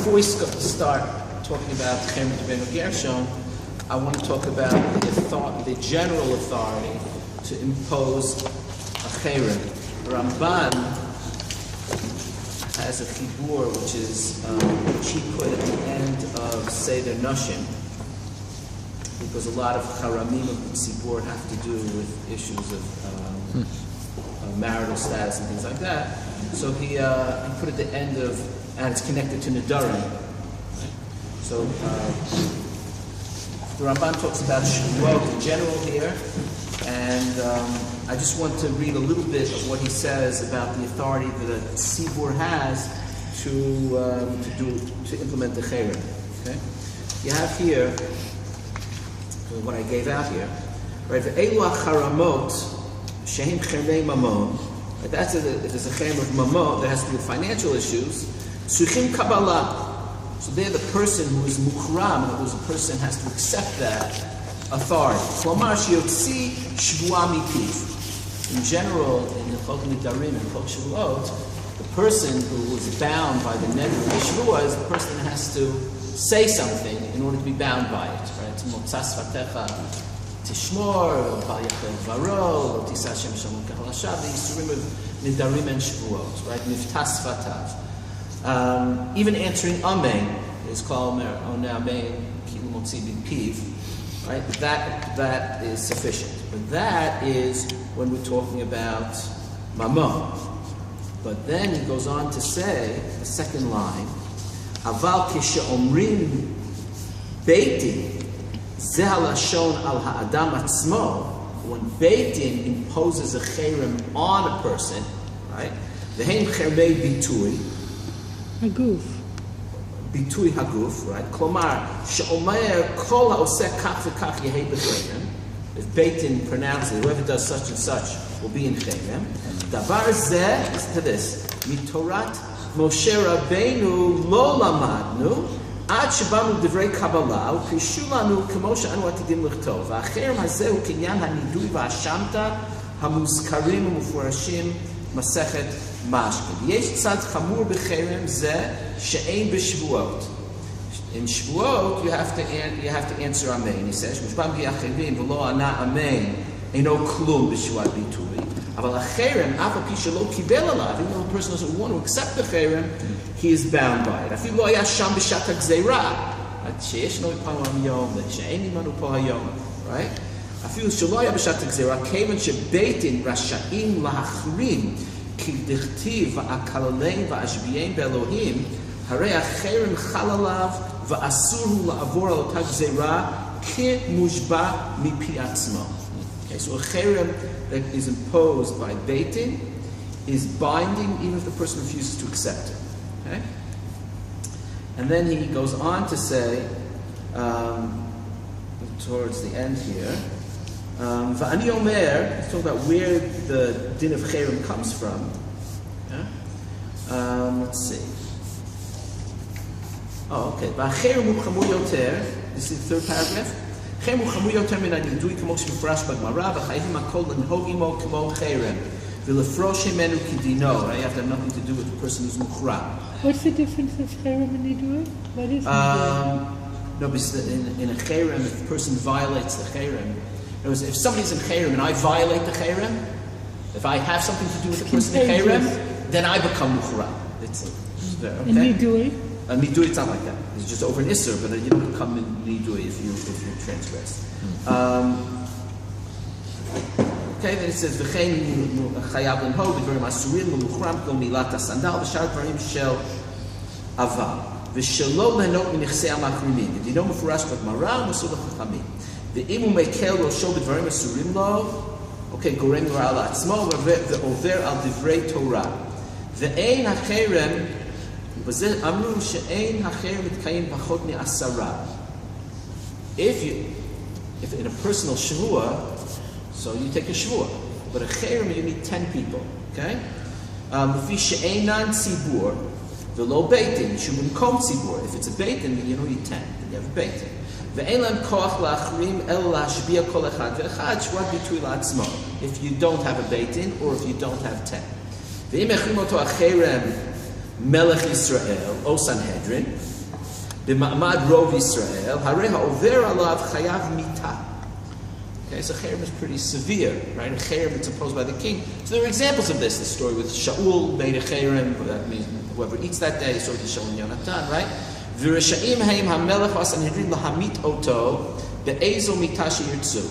before we start talking about herem, rabbeinu, gershom, I want to talk about the general authority to impose a herem. Ramban has a chibur, which he put at the end of Seder Nashim, because a lot of haramim of tzibur have to do with issues of marital status and things like that. So he put at the end of, and it's connected to Nadarim. Right? So the Ramban talks about Shavuot in general here, and I just want to read a little bit of what he says about the authority that a tzibur has to implement the herem. Okay, you have here what I gave out here, right? Ve'elu hacharamot shehem cherem mamon. That's if there's a cherem of mamon that has to do with financial issues. Suchim kabbalah. So they're the person who is mukhram, and the person has to accept that authority. Klomar sheyotzi shvua mipiv. In general, in the Chok Nidarim and Chok Shavuot, the person who is bound by the neder of the shvua is the person that has to say something in order to be bound by it. Right? Motzas fatecha tishmor, bal yachel varo, tisa Hashem shalom kechol hashav. The yisurim of Nidarim and Shavuot, right? Niftas fatav. Even answering amen is called amen kilu motzi bipiv, right? That is sufficient. But that is when we're talking about mamon. But then he goes on to say the second line, aval kisheomrim beitin zeh halashon al ha'adam atzmo. When beitin imposes a cherem on a person, right? Vehem chermei bitui. Haguf. Bitui haguf, right? Klomar, she'omer kol ha'oseh kach v'kach yehei b'cherem. If Beitin pronounces it, whoever does such and such will be in cherem. Davar zeh, listen to this, mitorat Moshe rabbeinu lo lamadnu, ad shebanu divrei kabbalah, u'pishu lanu k'mo she'anu atidim l'chtov. V'acherem hazeh hu kinyan hanidui v'ashamta hamuzkarim u'mufurashim masechet mashkin. Yesh tzad chamur b'cherem zeh she'ein b'shvuot. In Shavuot, you have to answer amen. He says, "Mushbam bi'achevim v'lo ana amen, eino klum b'shuat bituri." Aval acherem af al pi shelo kibel alav. Even though the person doesn't want to accept the cherem, he is bound by it. Afilu lo haya sham b'shat hagzeira. Sheyesh no ipanu hayom, she'ein imanu po hayom. Right? Afilu shelo haya b'shat hagzeira. Kevan shebeitin rasha'im lahachrim ki dichtiv va'akalalei va'ashbiyim be'Elohim. Harei acherem chalalav va'asuru la'avor al otah gzeira ki mushba mipi atzmo. Okay, so a cherem that is imposed by beitin is binding even if the person refuses to accept it. Okay? And then he goes on to say, towards the end here, Va'ani omer, he's talking about where the din of cherem comes from. Yeah? Let's see. Oh, okay. Va'cherem hu chamur yoter. This is the third paragraph. Cherem hu chamur yoter min hanidui k'mo shemufrash b'Gemara v'chayivim hakol l'nhog imo k'mo cherem v'lefrosh himenu k'dino. Right? You have to have nothing to do with the person who's mukhram. What's the difference of herem and nidui? What is nidui? No, because in a cherem, if the person violates the cherem, if somebody's in cherem and I violate the cherem, if I have something to do with the person in cherem, then I become mukhram. It's there. Okay? And nidui? Nidui, it's not like that. It's just over an isser, but you don't become in nidui if you transgress. Okay, then it says v'chein chayav l'nhog b'dvarim asurim l'muchram kol milat hasandal v'shar dvarim shel aval v'shelo lehenot minichsei hamachrimin v'dino mefurash b'Gemara u'masur l'chachamim v'im hu mekel rosho b'dvarim asurim lo okay gorem l'ra la'atzmo v'over al divrei Torah v'ein hacherem אמרו שאין החרם מתקיים פחות מ10. If in a personal shvua, so you take a shvua, but a cherem you need 10 people, okay? לפי שאינן ציבור ולא בייtin, שבמקום ציבור. If it's a beitin, then you don't need 10, then you have a beitin. ואין להם כוח לאחרים אלא להשביע כל אחד ואחד שבת ביטוי לעצמו. If you don't have a beitin or if you don't have 10. ואם החרים אותו החרם Melech Yisrael, O Sanhedrin, b'ma'amad Rov Yisrael, harei ha'over alav chayav mita. Okay, so herem is pretty severe, right? And herem, it's imposed by the king. So there are examples of this. The story with Shaul made a herem, that means whoever eats that day, so did Shaul and Yonatan, right? V'resha'im haim ha'melech ha'sanhedrin lahamit oto be'ezo mita she'yirtzu.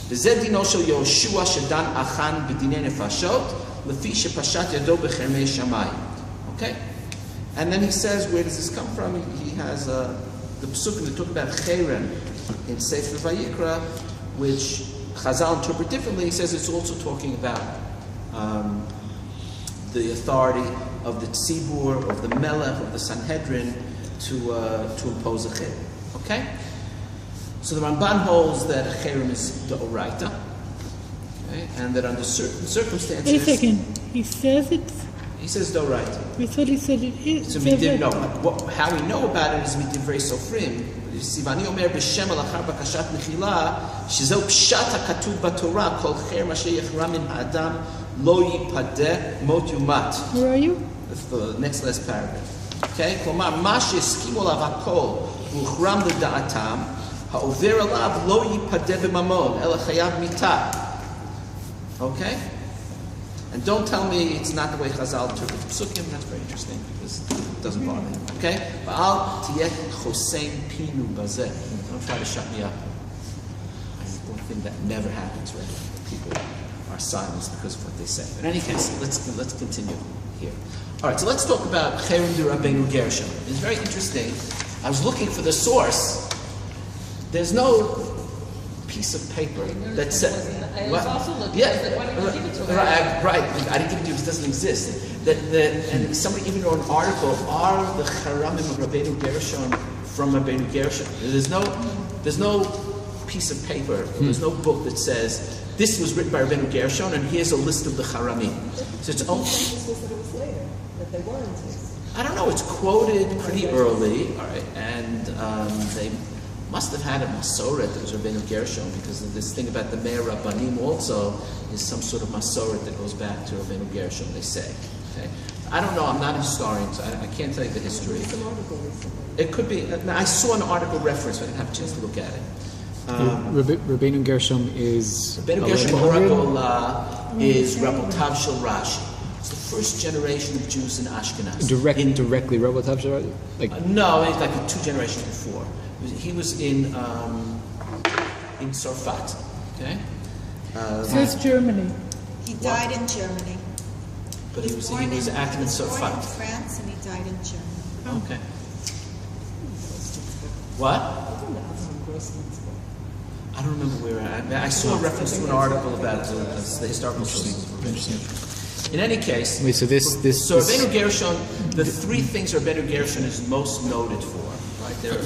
V'zeh dino shel Yoshua shedan achan b'dinei nefashot lefi shepashat yado b'chermei shamayim. Okay? And then he says, where does this come from? He has the psukim that talk about herem in Sefer Vayikra, which Chazal interpret differently. He says it's also talking about the authority of the tzibur, of the melech, of the Sanhedrin to impose a herem. Okay? So the Ramban holds that a herem is d'oraita, okay? And that under certain circumstances... Wait a second. He says it? He says d'oraita. I thought he said it is. So we didn't know. How we know about it is midivrei sofrim. Sivani omer b'shem alachar bakashat mechila shezeu pshat hakatuv b'Torah kol cher asher yechra min ha'adam lo yipadeh mot yumat. Where are you? That's the next last paragraph. Okay? Klomar ma sheskimu alav hakol v'uchram l'da'atam ha'over alav lo yipadeh b'mamon ela chayav mita. Okay? And don't tell me it's not the way Chazal interprets psukim. That's very interesting because it doesn't bother him. Okay? Ba'al tiyet chosein pinu bazeh. Don't try to shut me up. It's one thing that never happens, right? People are silenced because of what they say. But in any case, let's continue here. All right, so let's talk about herem de rabbeinu gershom. It's very interesting. I was looking for the source. There's no piece of paper that says. I was also looking. Yeah, Why didn't you give it to me? right. I didn't give it to you because it doesn't exist. And somebody even wrote an article. Are the haramim of rabbeinu gershom from rabbeinu gershom? There's no piece of paper. There's no book that says this was written by rabbeinu gershom and here's a list of the haramim. So it's only. That it was later that they weren't. I don't know. It's quoted pretty early. All right, and they must have had a masoret that was rabbeinu gershom, because of this thing about the Meir Rabbanim also is some sort of masoret that goes back to rabbeinu gershom, they say. Okay, I don't know. I'm not a historian, so I can't tell you the history. It's an article recently. It could be. I saw an artitle reference, but I didn't have a chance to look at it. Rabbeinu gershom is rabbeinu gershom oracle is Rabbotav Shel Rashi. It's the first generation of Jews in Ashkenaz. Directly Rabbotav Shel Rashi? No, it's like 2 generations before. He was in Sarfat. Okay. So it's Germany. He died in Germany. But he was acting in Born in Sarfat. France, and he died in Germany. Okay. What? I don't remember where. I saw a reference to an article about the historical sources. Interesting. In any case, Wait, so this Rabbeinu Gershom, the 3 things Rabbeinu Gershom is most noted for, right? There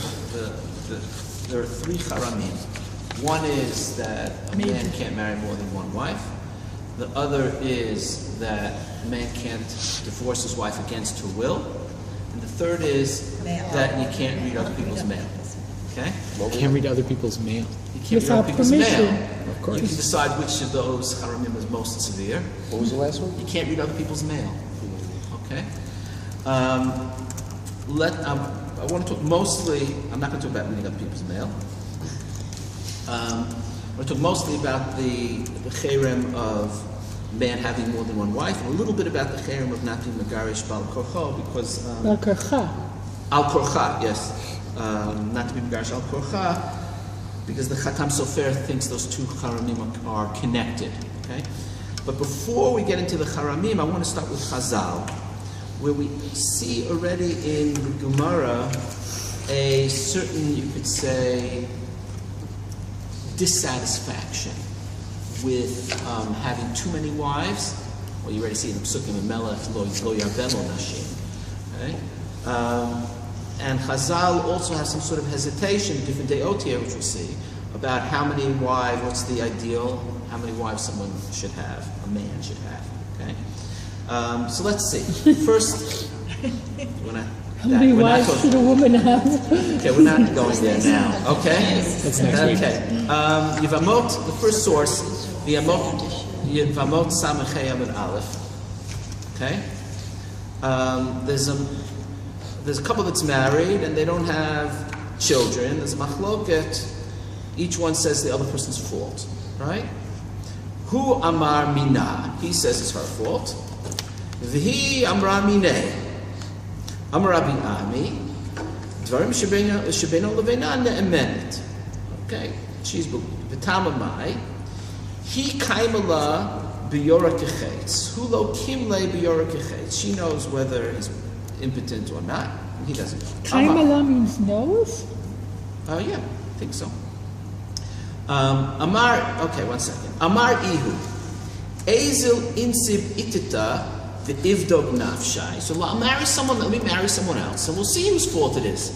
are 3 haramim. One is that a man can't marry more than one wife. The other is that a man can't divorce his wife against her will. And the third is that you can't read other people's mail. Okay? can't read other people's mail. You can't read Without other people's permission. mail. Of course. You can decide which of those haramim is most severe. What was the last one? You can't read other people's mail. Okay? I want to talk mostly, I'm not going to talk about reading other people's mail. I want to talk mostly about the herem of man having more than one wife, and a little bit about the herem of not being megarish bal korcho, because... Al Karcha. Al korcha, yes. Not to be megarish al korcha, because the Chatam Sofer thinks those 2 haramim are connected. Okay? But before we get into the haramim, I want to start with Chazal, where we see already in the Gemara a certain, you could say, dissatisfaction with having too many wives. Well, you already see in the Psukim and Melech, lo yarben lo nashim. Okay? And Chazal also has some sort of hesitation, different deot here, which we'll see, about how many wives, what's the ideal, how many wives someone should have, a man should have. Okay? So let's see. First, How many wives should a woman have? Okay, we're not going there now. Okay? That's next week. Okay. Yivamot, the first source, Yivamot Samachei Amud Aleph. Okay? There's a couple that's married and they don't have children. There's a machloket. Each one says the other person's fault, right? Hu amar mina. He says it's her fault. V'hi amra mineh. Amar Rabbi Ami. Dvarim shebeino leveina ne'emenet. Okay, she's v'tamamai. He kaimala b'yora kechetz. Hu lo kimle b'yora kechetz. She knows whether he's impotent or not. He doesn't know. Kaimala means knows? Yeah, I think so. Amar, okay, one second. Amar ihu. Ezil insib itita the ivdog nafshai. So I'll marry someone, let me marry someone else, and we'll see whose fault it is.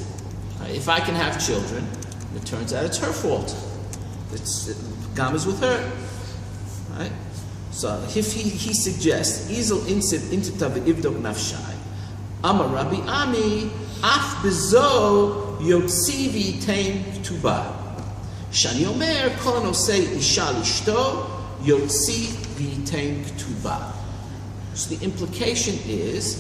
If I can have children, it turns out it's her fault. Gam is with her. Right? So if he suggests, Ezil insib itita the ivdog nafshai. Amar Rabbi Ami, af bezo yotzivi tein tuba. Shani Omer, kol anosei isha lishto, yotzi v'yitain k'tuba. So the implication is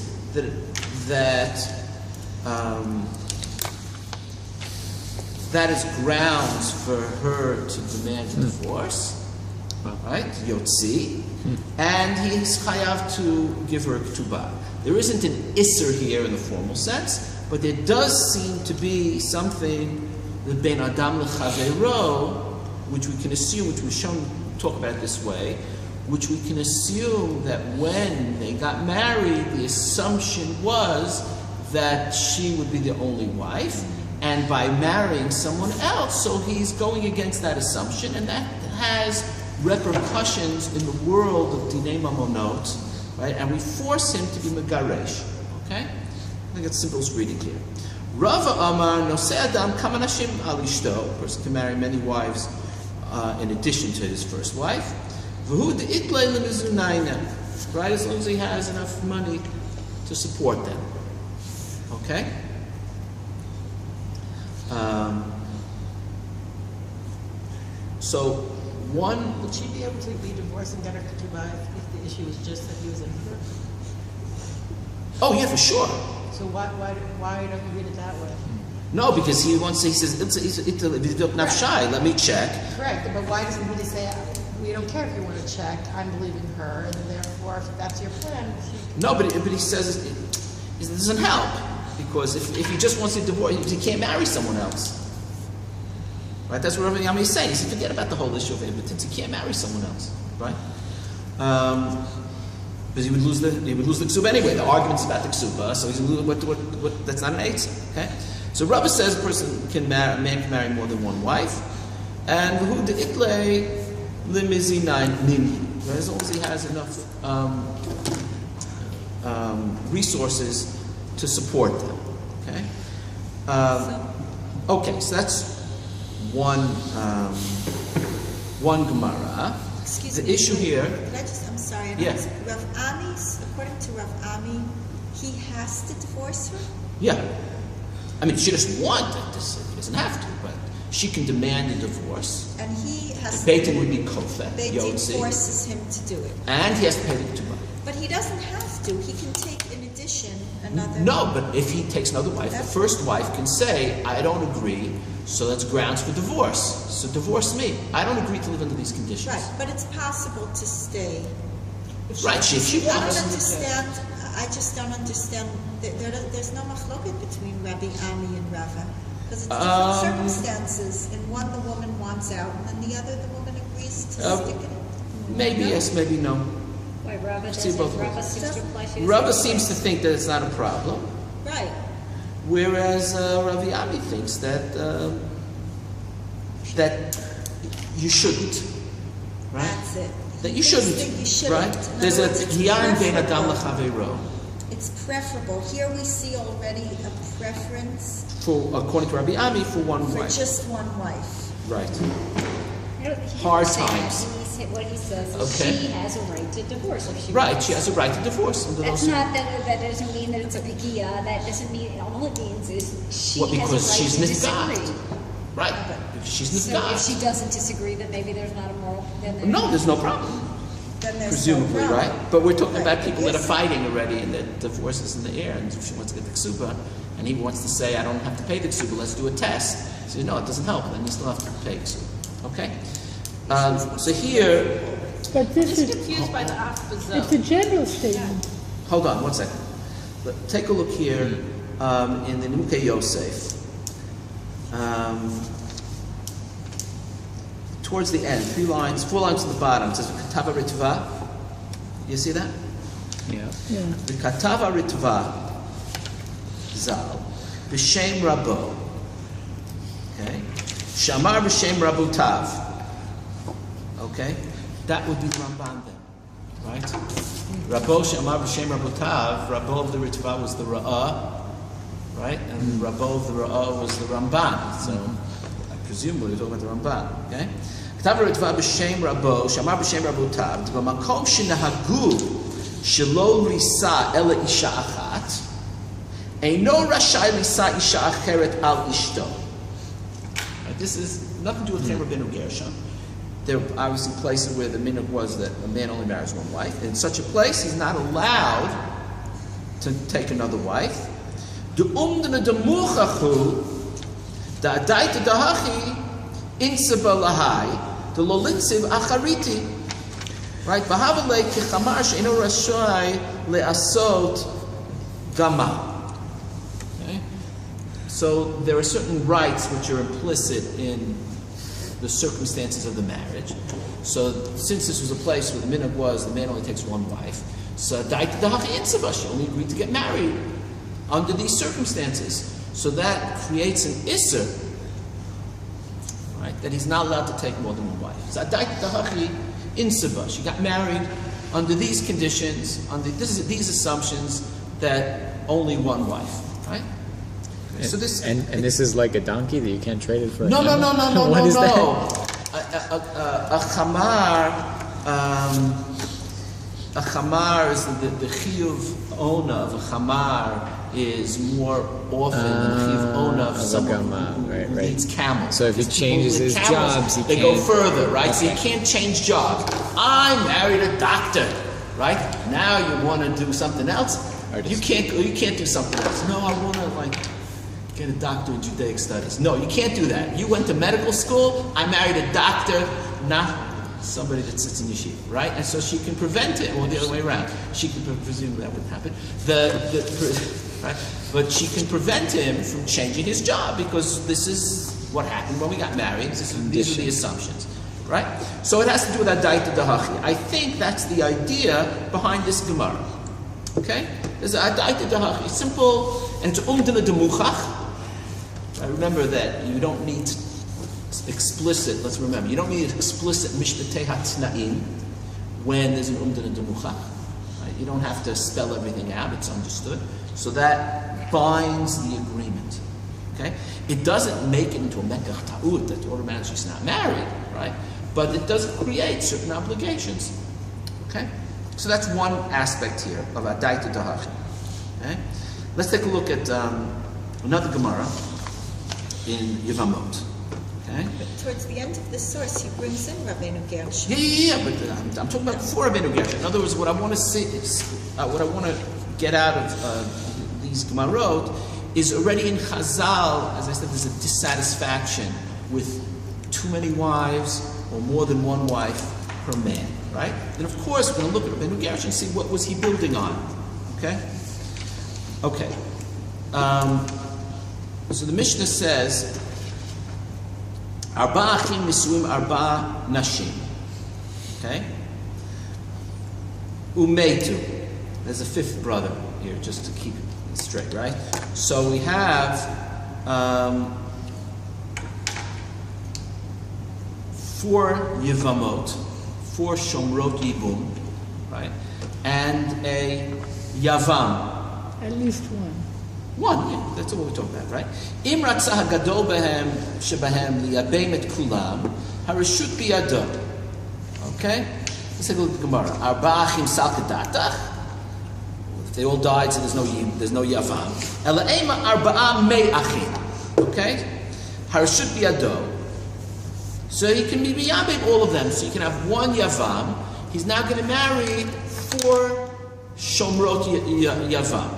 that is grounds for her to demand a divorce, right? Yotzi, and he is chayav to give her a k'tuba. There isn't an isser here in the formal sense, but there does seem to be something the ben adam lechaveiro, which we can assume, which we've shown, talk about it this way, which we can assume that when they got married, the assumption was that she would be the only wife, and by marrying someone else, so he's going against that assumption, and that has repercussions in the world of dinei mamonot, right? And we force him to be megaresh. Okay, I think it's simplest reading here. Rava Amar Nosei Adam Kamanashim Alishto. A person can marry many wives in addition to his first wife. V'hu de'itlei lemizunayna. Right, as long as he has enough money to support them. Okay. So one. Would she be able to be divorced and get her ketubah if the issue was just that he was impure? Oh yeah, for sure. So why don't you read it that way? No, because he says, nafshai, let me check. Correct, but why doesn't he just say, we don't care if you want to check, I'm believing her, and therefore, if that's your plan, No, but he says it doesn't help, because if he just wants a divorce, he can't marry someone else. Right, that's what Rabbi Yami is saying. He said, forget about the whole issue of impotence, he can't marry someone else. Right? Because he would lose the ksuba anyway. The argument's about the ksuba, so he's what that's not an eitzah. Okay, so Rabbi says a man can marry more than one wife, and who the itlei limizinayin nini. As long as he has enough resources to support them. Okay. Okay, so that's one Gemara. Excuse the me. issue here. I'm sorry. Yeah. Rav Ami, according to Rav Ami, he has to divorce her? Yeah. I mean, she doesn't want it. He doesn't have to, but she can demand a divorce. And he has The Beit Din would be kofet. Beit Din forces him to do it. And he has to pay the ketubah. But he doesn't have to. He can take, in addition, another... No, but if he takes another wife, the first wife can say, I don't agree, so that's grounds for divorce. So divorce me. I don't agree to live under these conditions. Right, but it's possible to stay. Right, if she I don't wants. understand. I just don't understand. There's no machloket between Rabbi Ami and Rava. Because it's different circumstances. In one, the woman wants out, and in the other, the woman agrees to stick it. Maybe yes, maybe no. Why Rava See doesn't? both Rava ways. seems to apply to his Rava case. seems to think that it's not a problem, Right. whereas Ravi Ami thinks that that you shouldn't. Right? That's it. That He you thinks shouldn't. that you shouldn't. Right? In There's other a words, it's Yan Ben Adam preferable. L'Chaveiro. It's preferable. Here we see already a preference According to Rabbi Ami, for one for wife. just one wife. Right. No, he Hard doesn't say that. times. What he says is Okay. she has a right to divorce if she Right, wants. she has a right to divorce. Under That's those- not that doesn't mean that it's a pikia. That doesn't mean all it means is she Well, has a because right she's to nifgat. disagree. Right, because she's So if she nifgat. doesn't disagree, then maybe there's not a moral. Then No, there's no problem. Then then there's presumably, no problem. right? But we're talking about Right, people that are yes. fighting already and that divorce is in the air, and if she wants to get the ksuba, and he wants to say, I don't have to pay the ksuba, let's do a test. He says, no, it doesn't help, then you still have to pay ksuba. Okay? So here, But I'm this just is, confused by the after it's a general statement. hold on one second. Take a look here in the Nimukei Yosef. Towards the end, 4 lines to the bottom, it says, Katava Ritva. You see that? Yeah. Yeah. The Katava Ritva Zal, B'Shem Rabo. Okay? Shamar B'Shem Rabu Tav. Okay? That would be the Ramban then. Right? Rabo Shamar B'Shem Rabu Tav, Rabo of the Ritva was the Ra'ah. Right? And Rabo of the Ra'ah was the Ramban. So, I presume we're talking about the Ramban. Okay? Katava Ritva B'Shem Rabo, Shamar B'Shem Rabu Tav, B'Makom Shenahagu Shelo Risa Ela Isha Achat, Eino Rashai Risa Isha Acheret Al Ishto. This is nothing to do with rabbeinu gershom. There are obviously places where the minhag was that a man only marries one wife. In such a place, he's not allowed to take another wife. The umdana demuchachu, the adaita dahachi, insaba lahai, the lolitziv achariti. Right? Bahavale kichamar she'eno rashai le'asot gama. So there are certain rights which are implicit in the circumstances of the marriage. So since this was a place where the minhag was the man only takes one wife, so she only agreed to get married under these circumstances. So that creates an isser, right? That he's not allowed to take more than one wife. She got married under these conditions, under these assumptions that only one wife, right? So this and this is like a donkey that you can't trade it for. No. What is that? A chamar is the chiyuv ona of a chamar is more often than the chiyuv ona of someone who leads camels. So if he Because changes people with his camels, jobs, he they can't. go further, right? Okay. So you can't change jobs. I married a doctor, right? Now you want to do something else. You can't do something else. No, I want to get a doctor in Judaic studies. No, you can't do that. You went to medical school. I married a doctor, not somebody that sits in yeshiva, right? And so she can prevent it, or the other way around. She can presume that wouldn't happen. Right? But she can prevent him from changing his job because this is what happened when we got married. These are the assumptions, right? So it has to do with Adaita Dahachi. I think that's the idea behind this Gemara. Okay? There's Adaita Dahachi. It's simple, and it's Umdana Demuchach. I remember that you don't need explicit, let's remember, you don't need explicit mishpatei hatna'im when there's an umdana demuchach. Right? You don't have to spell everything out, it's understood. So that binds the agreement. Okay? It doesn't make it into a mekach ta'ud that automatically she's not married, right? But it does create certain obligations. Okay? So that's one aspect here of adaita dahachi. Okay? Let's take a look at another Gemara in Yevamot. Okay? But towards the end of the source, he brings in Rabbeinu Gershom. Yeah, but I'm talking about before rabbeinu gershom. In other words, what I want to say is, what I want to get out of these Gemarot is already in Chazal, as I said, there's a dissatisfaction with too many wives or more than one wife per man, right? And of course, we're going to look at rabbeinu gershom and see what was he building on. Okay? Okay. So the Mishnah says, Arba achim nisuim arba nashim. Okay? Umetu. There's a fifth brother here, just to keep it straight, right? So we have 4 Yevamot, 4 Shomrot Yibum, right? And a Yavam. At least one. One, yeah, that's what we're talking about, right? Im ratzah hagadol behem shebahem liyabem et kulam harashut biyado. Okay? Let's take a look at the Gemara. Arba achim salkadatach. If they all died, so there's no yavam. Ela ema arba'a mei achim. Okay? Harashut biyado. So he can be miyabem all of them. So you can have one yavam. he's now going to marry 4 Shomrot Yavam.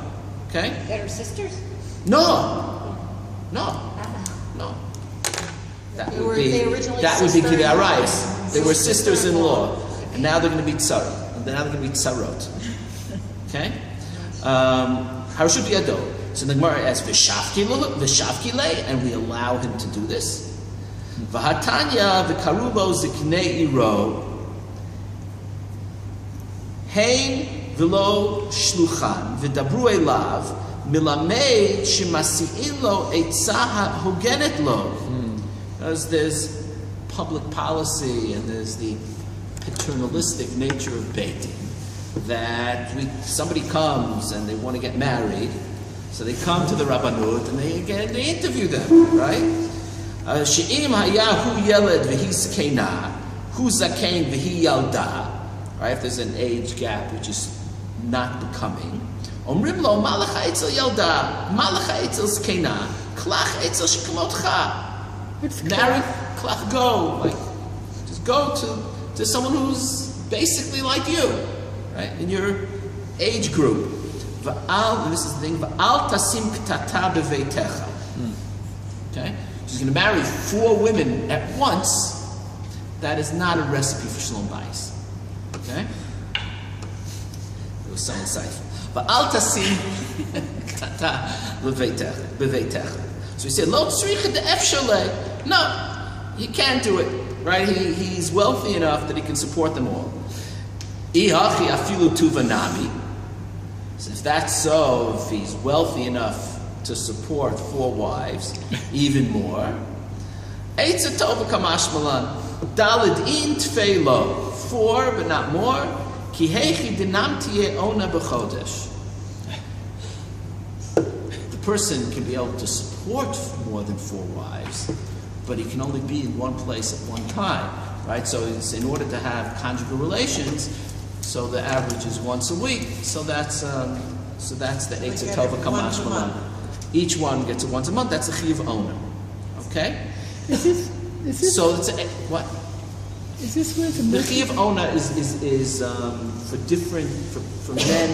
Okay? That are sisters? No. That would be Kidei Arayis. They were sisters-in-law, and now they're going to be tzarot. Now they're going to be tzarot. Okay? Harshut Yado. So the Gemara asks, V'shavki le, and we allow him to do this. V'hatanya v'karubo ziknei iro, hein v'lo shluchan, v'dabru elav, milamed shemasi'in lo eitzaha hogenet lo. Because there's public policy and there's the paternalistic nature of baiting. That somebody comes and they want to get married, so they come to the rabbanut and they interview them, right? She'im hayahu yeled v'hi skena, hu zakein v'hi yalda. Right? If there's an age gap which is not becoming, omrim lo malacha etzel yalda, malacha etzel skena, klach etzel shekmotcha. Marry, klach, go. Like, just go to someone who's basically like you. Right? In your age group. And this is the thing, V'al tasim ktata beveitecha. Okay? She's going to marry 4 women at once. That is not a recipe for shalom bayis. Okay? It was so insightful. V'al tasim ktata beveitecha. So he said, Lo tzricha de'ef shalei. No, he can't do it. Right? He's wealthy enough that he can support them all. So if that's so, if he's wealthy enough to support 4 wives, even more. 4, but not more. The person can be able to support more than 4 wives, but he can only be in one place at one time. Right? So it's in order to have conjugal relations, so the average is once a week. So that's the Eitz Tova Kamash Malan. Each one gets it once a month. That's a Chiv owner. Okay? Is this so it's what? Is this where the Chiv owner is for men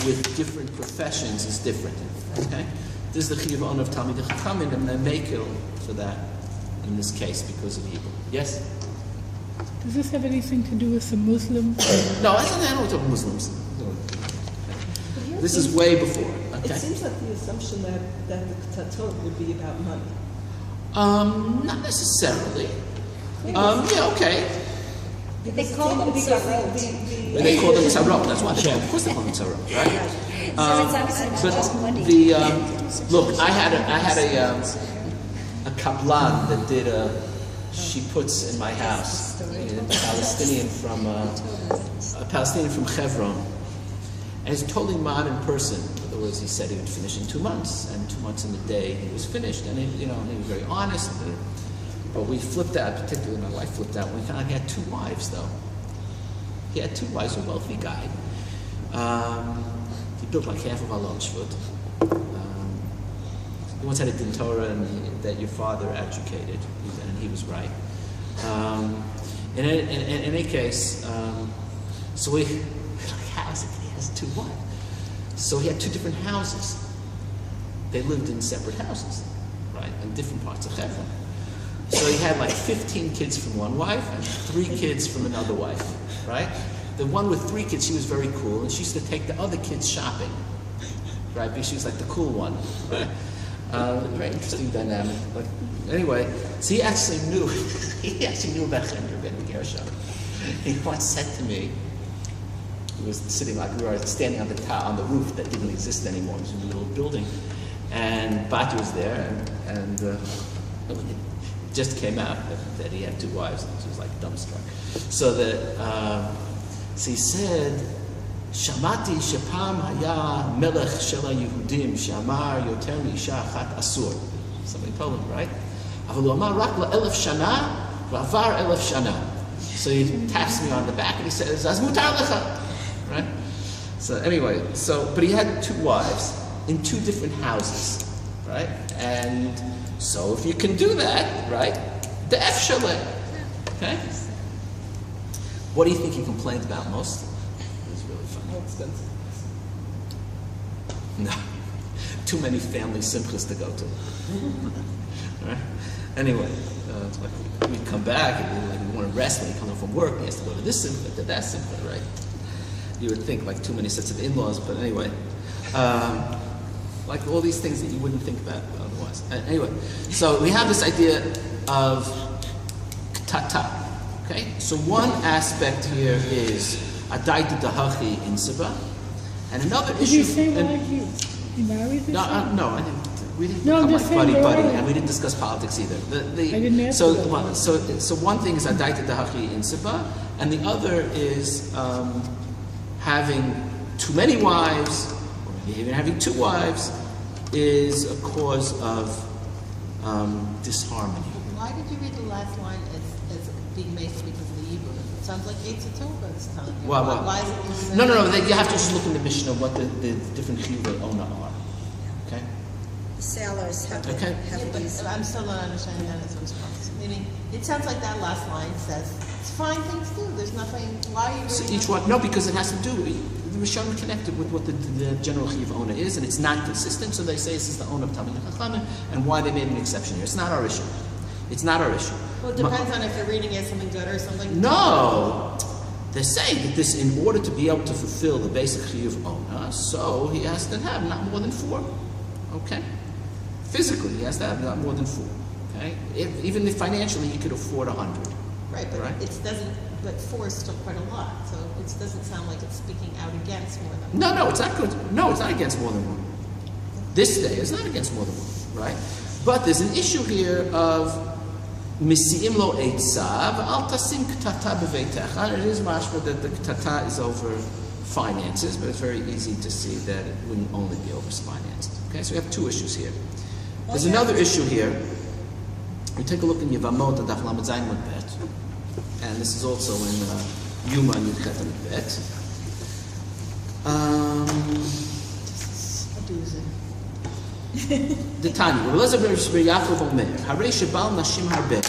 with different professions is different. Okay? This is the Chiv owner of Talmidei Chachamim, and they make it for that in this case because of evil. Yes. Does this have anything to do with the Muslims? No, I don't talk Muslims. This is way before. Okay? It seems like the assumption that the ktatot would be about money. Not necessarily. Yeah, okay. They call them tzarot. They call them tzarot. That's why. Of course they call them tzarot, right? So it's obviously But about money. look, I had a kaplan that did she puts in my house, a Palestinian from Hebron, and he's a totally modern person. In other words, he said he would finish in 2 months, and 2 months in the day he was finished, and he was very honest. But we flipped out, particularly my wife flipped out. We found out he had 2 wives, though. He had 2 wives, a wealthy guy. He built like half of our shvut. He once had a din Torah that your father educated, and he was right. In any case, so he has 2 wives. So he had 2 different houses. They lived in separate houses, right, in different parts of Hebron. So he had like 15 kids from one wife and 3 kids from another wife, right? The one with 3 kids, she was very cool, and she used to take the other kids shopping, right? Because she was like the cool one, right? Very interesting dynamic. But anyway, so he actually knew about Gershom. He once said to me, he was sitting like we were standing on the roof that didn't exist anymore. It was in a little building, and Bati was there, and it just came out that he had 2 wives, and she was like dumbstruck. So so he said, "Shamati shepam haya melech shel Yehudim shamar yoter meisha achat asur." Somebody told him, right? Aval hu amar rak la'elef shana v'avar elef shana. So he taps me on the back and he says, "Az mutar lecha." Right? So anyway, but he had 2 wives in 2 different houses, right? And so if you can do that, right, the F shaleh, okay? What do you think he complained about most? It was really funny. How expensive. No. Too many family simchas to go to. Right? Anyway, it's like we'd come back and we want to rest when he comes home from work. He has to go to this simcha, to that simcha, right? You would think like too many sets of in-laws, but anyway. Like all these things that you wouldn't think about otherwise. Anyway, so we have this idea of ktata. Okay? So one aspect here is adaita dahachi in Siba, and another Did issue. you say why he married this guy? No, I didn't. We didn't No, I'm become just like saying buddy, earlier. and we didn't discuss politics either. I didn't ask so, about that. so one thing is adaita dahachi in Siba, and the other is having too many wives, or maybe even having two wives, is a cause of disharmony. Why did you read the last line as being based because of the Hebrew? It sounds like Eitz Tova is telling you. Well, Why is it? No. You have to just look in the Mishnah what the different chiyuvei ona are. Okay. The sailors have Okay. these. I'm still not understanding that as a response. Meaning, it sounds like that last line says, it's fine things to do. There's nothing, why are you So reading each one, no, because it has to do. The Rishon connected with what the general chiyuv ona is, and it's not consistent. So they say this is the ona of Talmid Chachamim, and why they made an exception here. It's not our issue. It's not our issue. Well, it depends on if you're reading it as something good or something. No, they're saying that this, in order to be able to fulfill the basic chiyuv ona, so he has to have not more than 4. Okay, physically he has to have not more than 4. Okay, even if financially he could afford 100. Right, but Right. it doesn't. But 4 is still quite a lot, so it doesn't sound like it's speaking out against more than. No, it's not good. No, it's not against more than 1. This day is not against more than 1, right? But there's an issue here of misiim lo eitzav al tasim ktata beveitecha. It is mashma that the ktata is over finances, but it's very easy to see that it wouldn't only be over finances. Okay, so we have 2 issues here. There's another issue here. We take a look in Yevamot at Daf Lamed Zayin Mud Bet, and this is also in Yuma and Yudchet Amud Bet. A doozy. The Tanya, Rabbi Elazar ben Yaakov Omer, Harei shebal nashim harbe,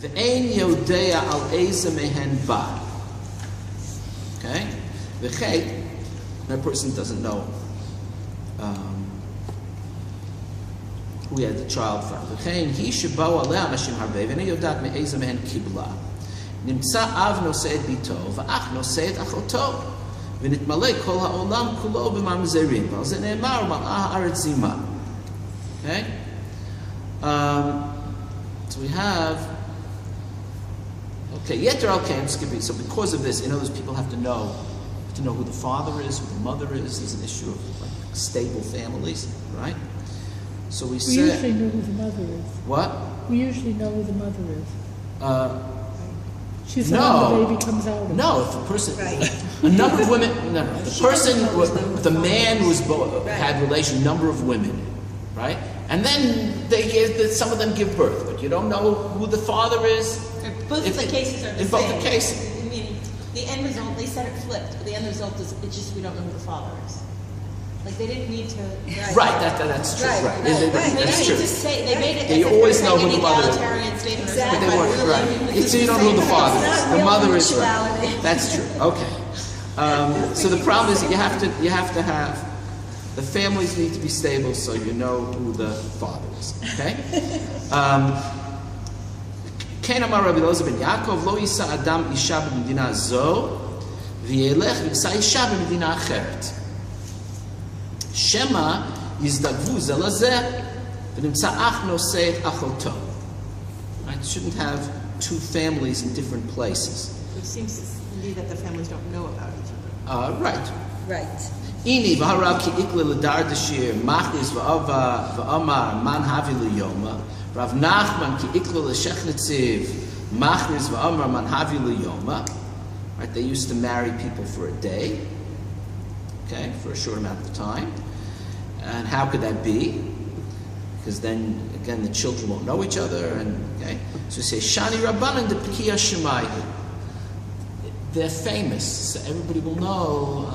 ve'ein yodea al eza mehen ba. Okay? V'chet, that person doesn't know who he had the child from. V'chein hi shebao alea nashim harbe, ve'ein yodat me'eza mehen kibla. נמצא אב נושא את ביתו, ואח נושא את אחותו, ונתמלא כל העולם כולו בממזרים, ועל זה נאמר, מלאה הארץ זימה. Okay? So we have, okay, Yeter al Kain, so because of this, in other words, people have to know who the father is, who the mother is. There's an issue of like stable families, right? So we say, usually know who the mother is. what? We usually know who the mother is. She's the one No, the baby comes out of. no. If a person, Right. a number of women, no. The person, the man was had relation, number of women, right? And then some of them give birth, but you don't know who the father is. Both If- the cases are the in same. both the cases. Meaning, the end result, they said it flipped, but the end result is it's just we don't know who the father is. Like they didn't need to. Right, that's true. Right, Right, right, They- right. They that's didn't true. need to say they made it. You as if always they're know who taking the mother is. egalitarian statement or Exactly. But they something, weren't, really, right. this So is you don't know who the same father thing. is. It's not The real mother is mutuality. right. That's true. Okay. So the problem is that you have to have the families need to be stable so you know who the father is. Okay. Ken amar Rabbi Elazar ben Yaakov lo yisa adam isha b'medina zo v'yelech v'yisa isha b'medina acheret. Shema yizdagvu ze lazeh v'nimtza ach noseh et achoto. Right? You shouldn't have 2 families in different places. Which seems to me that the families don't know about each other. Right. Right. Ini v'harav ki ikle l'dar dashir machlis v'amar man havi l'yoma. Rav Nachman ki ikle l'shech netziv machlis v'amar man havi l'yoma. Right, they used to marry people for a day, okay, for a short amount of time. And how could that be? Because then, again, the children won't know each other, and okay. So we say, Shani Rabbanan de Pekiya Shemayu. They're famous, so everybody will know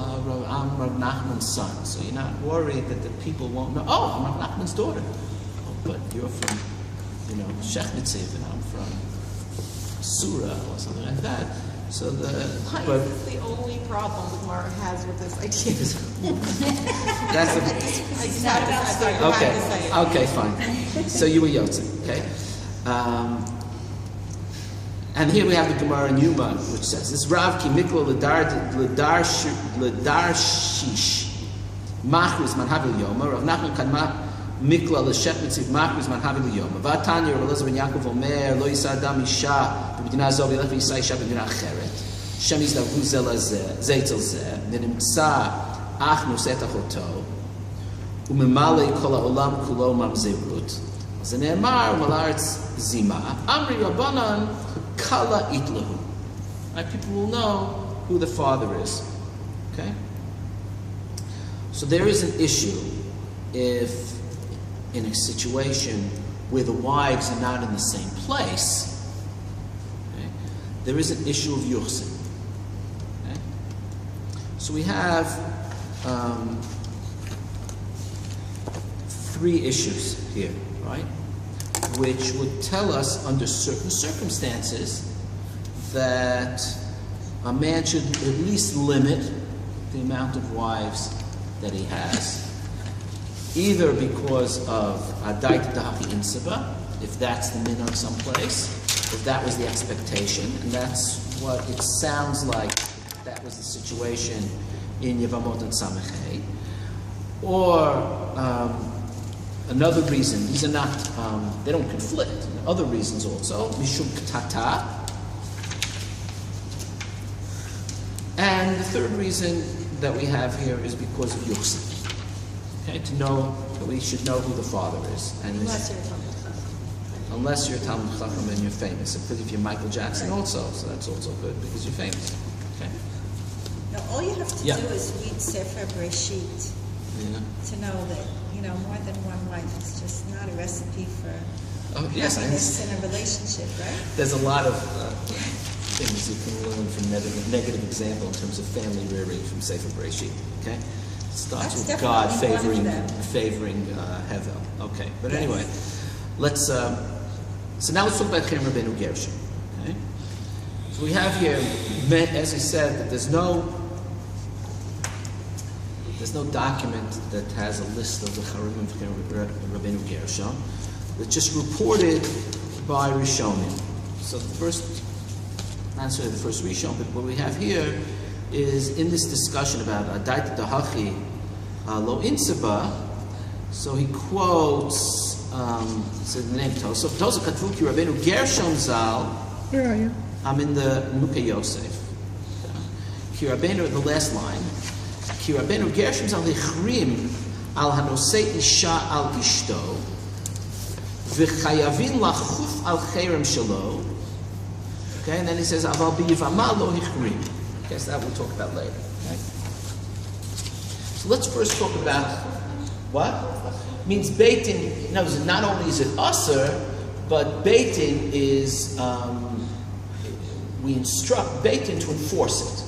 I'm Rav Nachman's son. So you're not worried that the people won't know. Oh, I'm Rav Nachman's daughter. Oh, but you're from, Shechnitziv, and I'm from Surah or something like that. So Why but is this the only problem that Mara has with this idea? that's the, I just had to say it. I had to say it. okay, fine. So you were Yotze, okay? And here we have the Gemara in Yuma, which says, "This Rav ki miklo l'darshish machris man havil yoma Rav Nachman kan mikla l'shech mitziv machris man havil yoma v'atanya Rav Elazar ben Yaakov omer lo yisa adam isha b'medina zo v'yelech v'yisa isha b'medina acheret Shem yizdavu ze lezeh ze etzel ze v'nimtza ach noset achoto u'memale kol ha'olam kulo mamzerut אז נאמר מלארץ זימה, אמרי רבנן kala itlahu. Right? People will know who the father is. Okay? So there is an issue if in a situation where the wives are not in the same place, okay, there is an issue of yuchsin. Okay? So we have three issues here, right? Which would tell us under certain circumstances that a man should at least limit the amount of wives that he has, either because of adait dahachi insaba, if that's the minhag someplace, if that was the expectation, and that's what it sounds like that was the situation in Yevamot and Samechei, or another reason, these are not, they don't conflict. Other reasons also, mishum ktata. And the third reason that we have here is because of yuchsin. Okay, to know that we should know who the father is. And unless you're Talmud Chacham and you're famous. If you're Michael Jackson also, so that's also good because you're famous. Okay. Now, all you have to do is read Sefer Bereshit to know that, more than one wife is just not a recipe for happiness in a relationship, right? There's a lot of things you can learn from negative example in terms of family rearing from Sefer Bereshit. Okay, it starts That's with God definitely favoring Hevel. Okay, but anyway, let's. So now let's talk about herem rabbeinu gershom. Okay, so we have here, as I said, that there's no document that has a list of the herem of rabbeinu gershom. It's just reported by Rishonim. So the first, not necessarily the first Rishon, but what we have here is in this discussion about Adait Dahachi Lo Insaba. So he quotes, so the name Tosaf. Tosaf Katvu Ki Rabbeinu Gershom Zal. Where are you? I'm in the Mukhe Yosef. Ki Rabbeinu, the last line. Ki Rabbeinu Gershom Zal Hichrim Al Hanosei Isha Al Ishto. V'chayavin lachuf al herem shelo. Okay, and then he says, "Aval biyivama lo hichrim." Okay, so that we'll talk about later. Okay. So let's first talk about what means beitin. No, not only is it usher, but beitin is we instruct beitin to enforce it.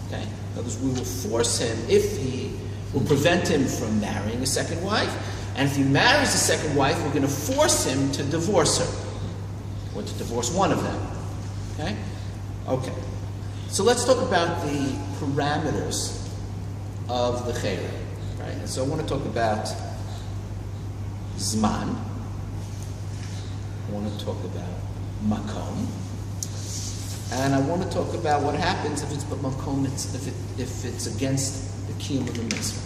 Okay, in other words, we will force him if he will prevent him from marrying a second wife. And if he marries a second wife, we're going to force him to divorce her, or to divorce one of them. Okay? Okay. So let's talk about the parameters of the herem. Right? And so I want to talk about zman. I want to talk about makom. And I want to talk about what happens if it's but makom, if it's against the kiyum of the mitzvah.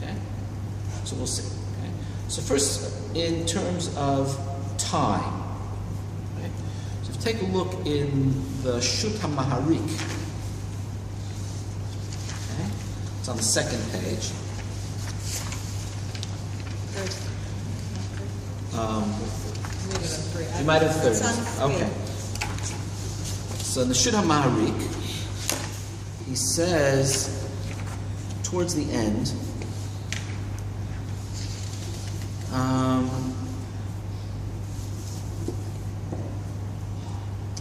Okay? So we'll see. So first, in terms of time, right? So if you take a look in the Shut HaMaharik, okay? It's on the second page. You might have third. Okay. So in the Shut HaMaharik, he says towards the end.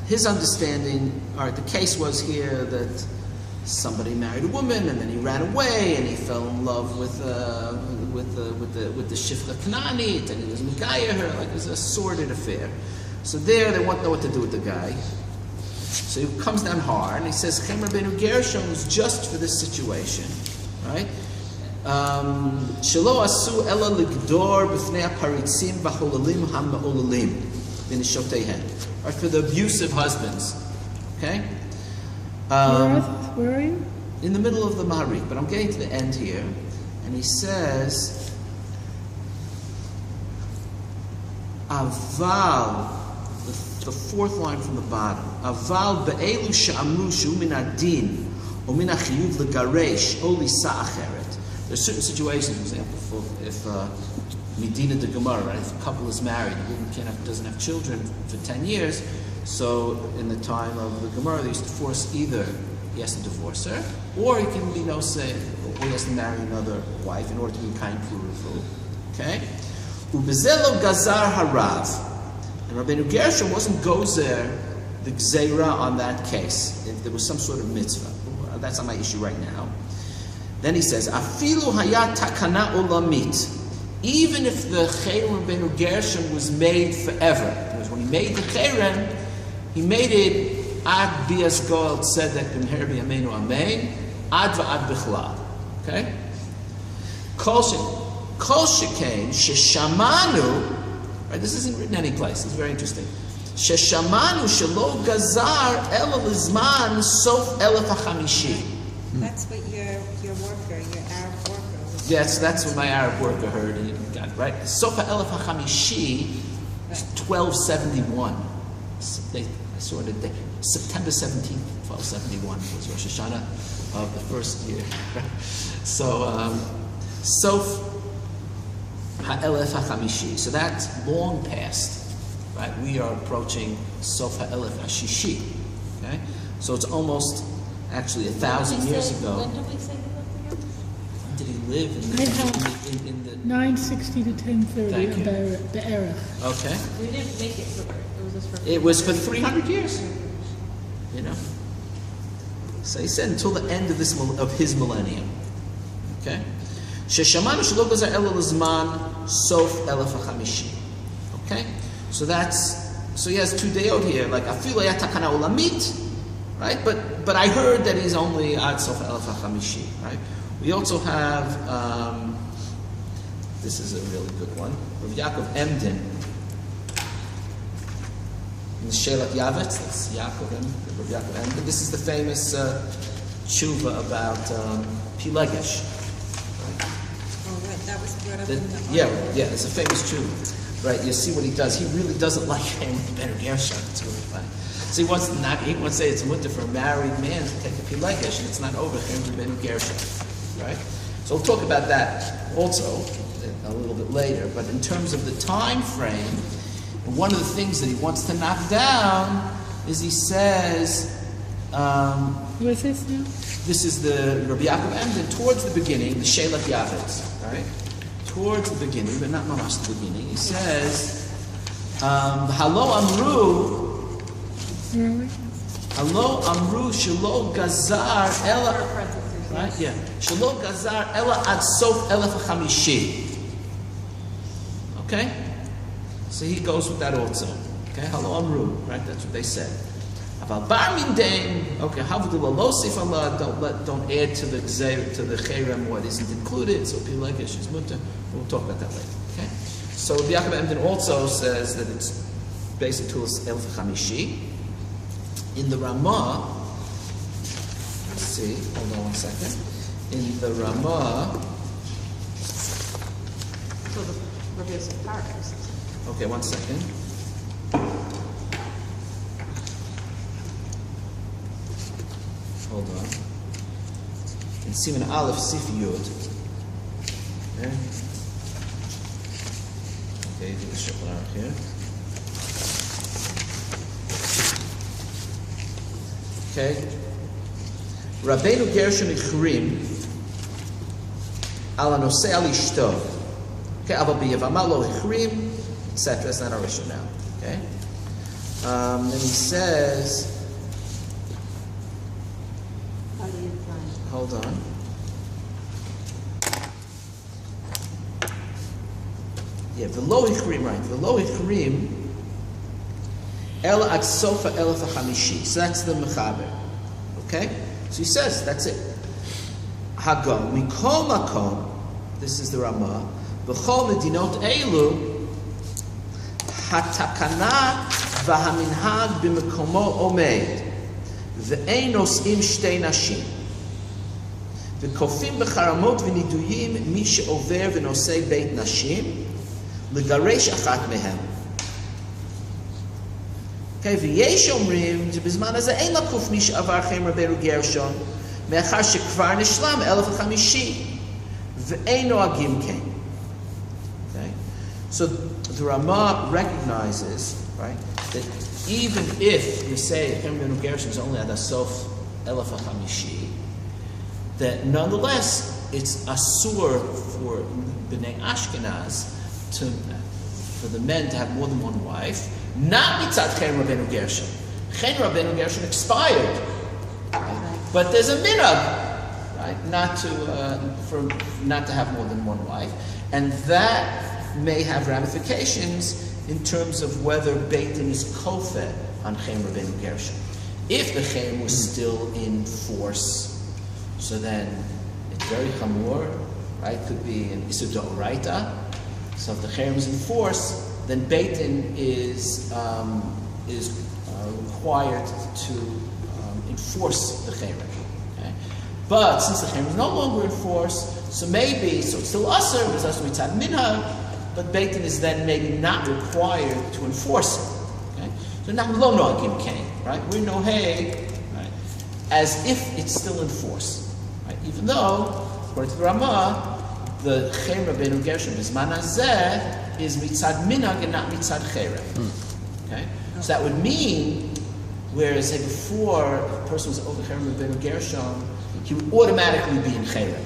His understanding, the case was here that somebody married a woman and then he ran away and he fell in love with the Shifra Kananit and he was Mekayah her, like it was a sordid affair. So there they want to know what to do with the guy. So he comes down hard and he says, Chem Rabbeinu Gershom is just for this situation, right? Shelo asu ela ligdor b'fnei haparitzim v'holalim ha'ma'olalim v'nishoteihen. Right, for the abusive husbands, okay? Where are you? In the middle of the Maharik, but I'm getting to the end here, and he says, Aval, the fourth line from the bottom, Aval be'elu she'amru she'u min adin o min hachiyuv legaresh o lisa acheret. There's certain situations, for example, if Medina de Gemara, right? If a couple is married, the woman doesn't have children for 10 years, so in the time of the Gemara, they used to force either he has to divorce her, or he can be or he has to marry another wife in order to be kind plural. Okay? Ubezelo gazar harav. And Rabbeinu Gershom wasn't gozer the gzeira on that case. If there was some sort of mitzvah. That's not my issue right now. Then he says, Afilu hayat takana olamit. Even if the herem Rabbeinu Gershom was made forever, because when he made the herem, he made it ad bias goel tzedek b'mher b'yameinu amen, ad v'ad b'chlal. Okay? Kol shekain sheshamanu. Right? This isn't written any place. It's very interesting. Sheshamanu shelo gazar el lizman sof elef hachamishi. That's what your worker, your Arab worker was. Yes, that's what my Arab worker heard. And he got it, right? Sofa elef hachamishi is 1271. I saw it day. September 17th, 1271 was Rosh Hashanah of the first year. So, Sof Ha'elef HaChamishi. So that's long past, right? We are approaching Sof Ha'elef HaShishi. Okay? So it's almost actually 1,000 years ago. When did we say he lived here? When did he live? In the 960 to 1030, Thank you. the era. Okay. We didn't make it for her. It was for 300 years. You know. So he said until the end of his millennium. Okay. Sheshamanu shelo gazar ela lizman sof elef hachamishi. Okay. So he has two deot here, like afilu hayat takana olamit, right? But I heard that he's only ad sof elef hachamishi, right? We also have this is a really good one. Rav Yaakov Emden. In Shelat Yavetz, that's Yaakov Emden. This is the famous tshuva about Pilegesh. Right? Oh, right, that was brought up in the Yeah, it's a famous tshuva. Right, you see what he does. He really doesn't like Rabbeinu Gershom. It's really funny. So he wants to say it's mutter for a married man to take a Pilegesh, and it's not over Rabbeinu Gershom. Right? So we'll talk about that also a little bit later. But in terms of the time frame, one of the things that he wants to knock down is he says, What's this now? this is the Rabbi Yaakov Emden, towards the beginning, the Shelat Yavetz, right? Towards the beginning, but not mamash the beginning. He says, Halo Amru, Where are we? Halo Amru Shelo Gazar Ela, right? Yeah. Shelo Gazar Ela Ad Sof Elef HaChamishi. Okay? So he goes with that also. Okay, Halo Amru, right? That's what they said. Aval bar min dein, okay, havdu lo sif Allah, don't add to the herem what isn't included. So Pilegesh is mutter. We'll talk about that later. Okay. So Rabbi Yaakov Emden also says that it's basic to elf chamishi. In the Ramah, let's see. Hold on one second. In the Ramah. So the Rabbi Yosef Paradise. Okay, one second. Hold on. In Siman Aleph Sif Yud. Okay. Okay, do the Shulchan Aruch here. Okay. Rabbeinu Gershom Ichrim ala nosei al ishto. Okay, Abba b'yavama lo Ichrim, etc. That's not our issue now. Okay. Then he says. Hold on. Yeah, v'lo Ichrim, right? V'lo Ichrim. El ad sofa elef hamishi. So that's the mechaber. Okay? So he says, that's it. Hagam, mikol makom, this is the Ramah, b'chol medinot elu, hatakana v'haminhag b'mekomo omed, v'ein nos'im shtei nashim, v'kofim b'charamot v'niduyim mi she'over v'nosei beit nashim, l'garesh achat mehem. Okay, v'yesh omrim, b'zman hazeh ein lakuf mi she'avar chem rabbeinu gershom, מאחר שכבר נשלם 1050 ואין נוהגים כן. Okay? So the Ramah recognizes, right, that even if we say herem gershom is only at asof 1050, that nonetheless it's asur for Bnei Ashkenaz for the men to have more than one wife, not mitzat herem rabbeinu gershom. Herem rabbeinu gershom expired. But there's a minhag, right? Not to have more than one wife, and that may have ramifications in terms of whether Beit Din is kofeh on Chem Rabbeinu Gershom. If the Chem was still in force, so then it's very chamor, right? Could be an Isur D'Oraita. So if the Chem is in force, then Beit Din is required to enforce the cherem. Okay? But since the cherem is no longer in force, so it's still usher, because that's mitzad minhag, but Beit Din is then maybe not required to enforce it. Okay? So now lo noagim kain, right? We're noheg, right? As if it's still in force, right? Even though, according to the Ramah, the cherem rabbeinu gershom bizman hazeh is mitzad minhag and not mitzad cherem. Okay? So that would mean, whereas, say, before a person was over herem rabbeinu gershom, he would automatically be in cherem.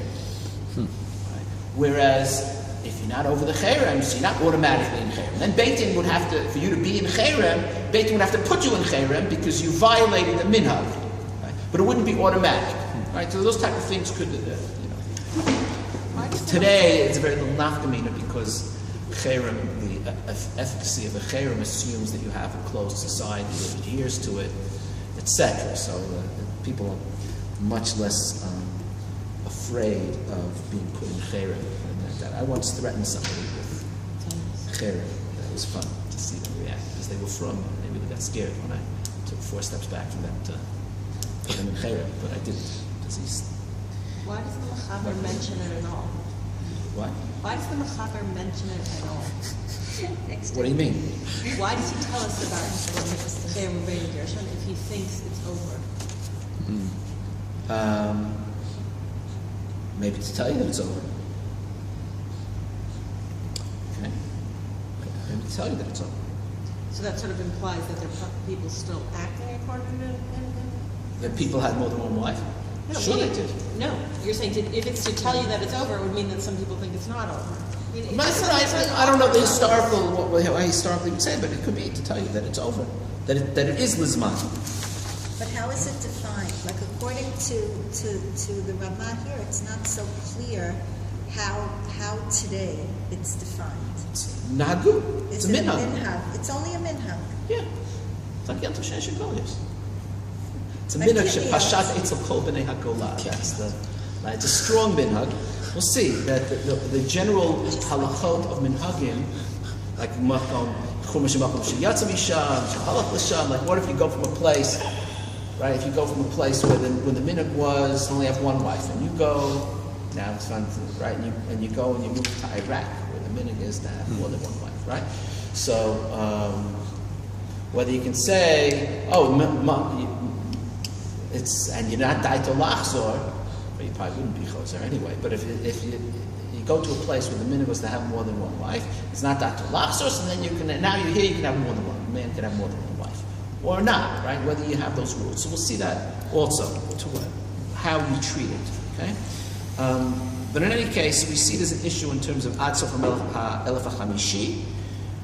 Right? Whereas, if you're not over the cherem, so you're not automatically in cherem. Then Beit Din would have to, for you to be in cherem, Beit Din would have to put you in cherem because you violated the minhag. Right? But it wouldn't be automatic. Right? So those type of things could, Today, it's a very little nafkamina because cherem, the efficacy of a cherem assumes that you have a closed society that adheres to it, etc. So people are much less afraid of being put in cherem. I once threatened somebody with cherem. That was fun to see them react because they were from. Maybe they got scared when I took 4 steps back from that to put them in cherem, but I didn't. Why does the Mechaber mention it at all? What? Why does the Mechaber mention it at all? What do you mean? Why does he tell us about Herem Rabbeinu Gershom if he thinks it's over? Maybe to tell you that it's over. Okay. Maybe to tell you that it's over. So that sort of implies that there are people still acting according to him? That people had more than one wife? No, Sure they did. No, you're saying if it's to tell you that it's over, it would mean that some people think it's not over. I don't know the how historically would say, but it could be to tell you that it's over, that it is lizman. But how is it defined? Like according to the Ramah here, it's not so clear how today it's defined. It's nahagu. It's a minhag. It's only a minhag. Yeah. It's like Yom Tov Shein Shekolios. It's a minhag shepashat etzel kol b'nei hagolah. That's it's a strong minhag. We'll see that the general halachot of minhagim, like makom chumash makom sheyatza misham shehalach l'sham. Like what if you go from a place, right? If you go from a place where the minhag was only have one wife, and you go now it's fun, right? And you go and you move to Iraq, where the minhag is to have more than one wife, right? So whether you can say, it's and you're not daito lachzor. You probably wouldn't be choser anyway. But if you go to a place where the minhag was to have more than one wife, it's not that to lachsos, and then you can now you're here, you can have more than one. A man can have more than one wife, or not, right? Whether you have those rules. So we'll see that also to how you treat it. Okay. But in any case, we see there's an issue in terms of ad sof elef hamishi,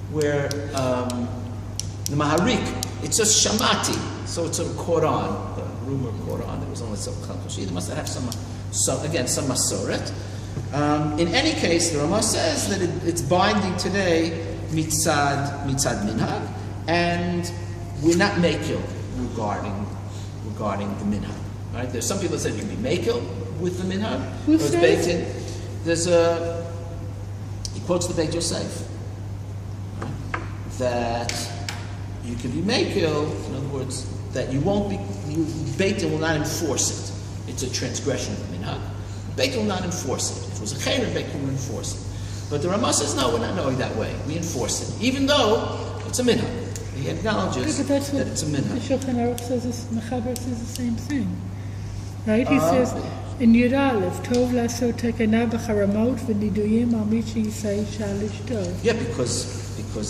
where the maharik it's just shamati, so it's sort of caught on. Rumor caught on. There was only some chalkoshi. They must have some masoret. In any case, the Ramah says that it's binding today mitzad minhag, and we're not makil regarding the minhag. Right? There's some people that say you can be makil with the minhag. Who Or it's says? baked in. He quotes the Beit Yosef, right? That you can be makil, in other words, that you won't be, Beit Din will not enforce it. It's a transgression of the minhag. Beit Din will not enforce it. If it was a herem, Beit Din will enforce it. But the Ramah says, no, we're not knowing that way. We enforce it, even though it's a minhag. He acknowledges But that's what that it's a the minhag. Shulchan Aruch says, Mechaber says the same thing. Right? He says, in Yud Aleph, Tov Lasot Tekena B'Charamot V'Niduyim Al Mi She'Yisai Shalish Tov. Yeah, because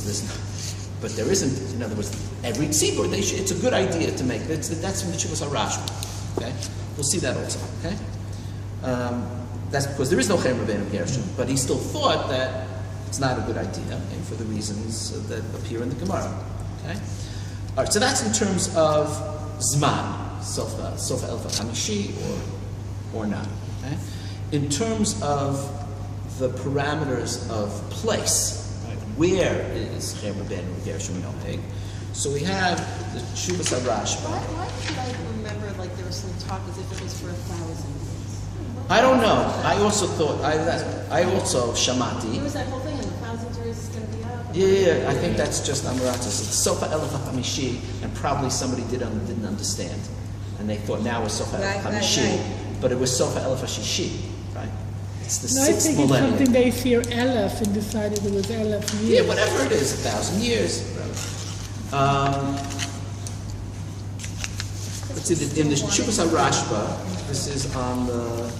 there's not. But there isn't, in other words, every tzibur, it's a good idea to make. That's from the Chuvas HaRashba. Okay? We'll see that also. Okay? That's because there is no herem rabbeinu gershom, but he still thought that it's not a good idea, okay, for the reasons that appear in the Gemara. Okay? All right, so that's in terms of zman, sofa elfa hamishi, or not. Okay? In terms of the parameters of place, right, where is herem rabbeinu gershom noheg? So we have the Chuvas HaRashba. Why did I remember like there was some talk as if it was for 1,000 years? I don't know. I also thought, I also shamati. There was that whole thing, and 1,000 years is going to be up. Yeah, I think that's just Amaratus. It's Sofa Elef HaMishi, and probably somebody didn't understand. And they thought now it's Sofa Elef HaMishi, but it was Sofa Elef HaShishi, right? It's the No, I sixth think it's something millennium. they hear Elef and decided it was Elef years. Yeah, whatever it is, 1,000 years. Let's see, in the Chuvas HaRashba, this is on the,